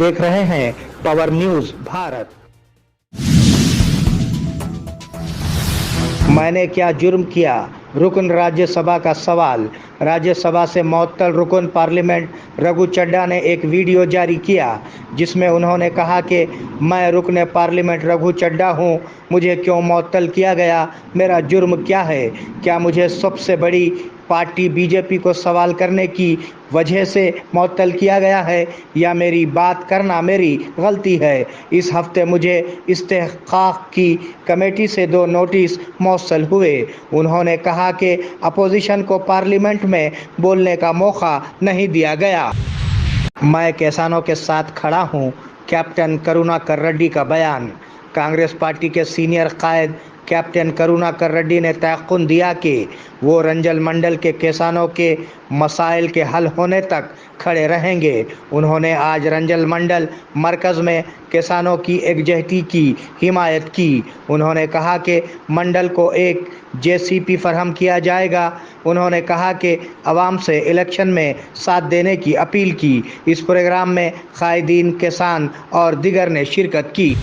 देख रहे हैं पावर न्यूज भारत। मैंने क्या जुर्म किया, रुकन राज्यसभा का सवाल। राज्यसभा से मुअत्तल रुकन पार्लियामेंट रघु चड्ढा ने एक वीडियो जारी किया जिसमें उन्होंने कहा कि मैं रुकन पार्लियामेंट रघु चड्ढा हूं, मुझे क्यों मुअत्तल किया गया, मेरा जुर्म क्या है, क्या मुझे सबसे बड़ी पार्टी बीजेपी को सवाल करने की वजह से मुअत्तल किया गया है या मेरी बात करना मेरी गलती है। इस हफ्ते मुझे इस्तेहकाक की कमेटी से 2 नोटिस मौसूल हुए। उन्होंने कहा कि अपोजिशन को पार्लियामेंट में बोलने का मौका नहीं दिया गया। मैं किसानों के साथ खड़ा हूं, कैप्टन करुणाकर रेड्डी का बयान। कांग्रेस पार्टी के सीनियर कायद कैप्टन करुणाकर रेड्डी ने तयक़ुन दिया कि वो रंजल मंडल के किसानों के मसाइल के हल होने तक खड़े रहेंगे। उन्होंने आज रंजल मंडल मरकज़ में किसानों की एकजुटती की हिमायत की। उन्होंने कहा कि मंडल को एक जेसीपी फराहम किया जाएगा। उन्होंने कहा कि आवाम से इलेक्शन में साथ देने की अपील की। इस प्रोग्राम में कायदीन, किसान और दीगर ने शिरकत की।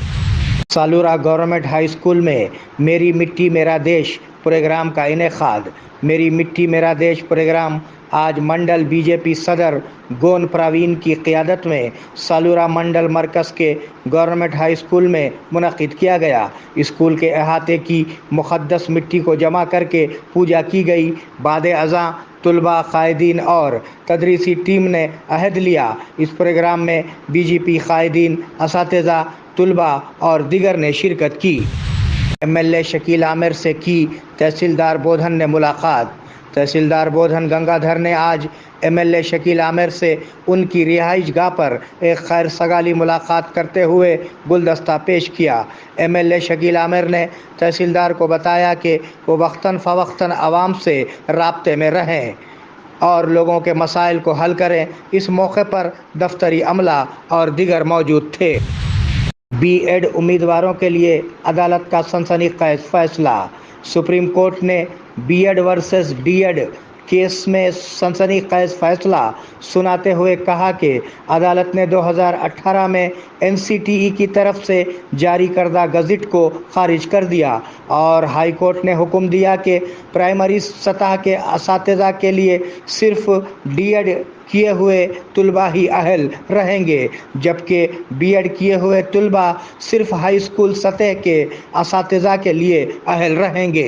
सालूरा गवर्नमेंट हाई स्कूल में मेरी मिट्टी मेरा देश प्रोग्राम का इनेकाद। मेरी मिट्टी मेरा देश प्रोग्राम आज मंडल बीजेपी सदर गोन प्रवीण की क़ियादत में सालूरा मंडल मरकज़ के गवर्नमेंट हाई स्कूल में मुनक़िद किया गया। स्कूल के अहाते की मुक़द्दस मिट्टी को जमा करके पूजा की गई। बाद अज़ां तुलबा, कायदीन और तदरीसी टीम ने अहद लिया। इस प्रोग्राम में बीजेपी कायदीन, असातिज़ा, तुलबा और दीगर ने शिरकत की। एमएलए शकील आमिर से की तहसीलदार बोधन ने मुलाकात। तहसीलदार बोधन गंगाधर ने आज एमएलए शकील आमिर से उनकी रिहाइश गाह पर एक खैर सगाली मुलाकात करते हुए गुलदस्ता पेश किया। एमएलए शकील आमिर ने तहसीलदार को बताया कि वो वक्तन फ़वक्तन आवाम से राब्ते में रहें और लोगों के मसाइल को हल करें। इस मौके पर दफ्तरी अमला और दीगर मौजूद थे। बीएड उम्मीदवारों के लिए अदालत का सनसनीखेज फैसला। सुप्रीम कोर्ट ने बीएड वर्सेस डीएड केस में सनसनीखेज फैसला सुनाते हुए कहा कि अदालत ने 2018 में एनसीटीई की तरफ से जारी करदा गज़ट को खारिज कर दिया और हाई कोर्ट ने हुक्म दिया कि प्राइमरी सतह के असातिज़ा के लिए सिर्फ डीएड किए हुए तुलबा ही अहल रहेंगे, जबकि बीएड किए हुए तुलबा सिर्फ हाई स्कूल सतह के असातिज़ा के लिए अहल रहेंगे।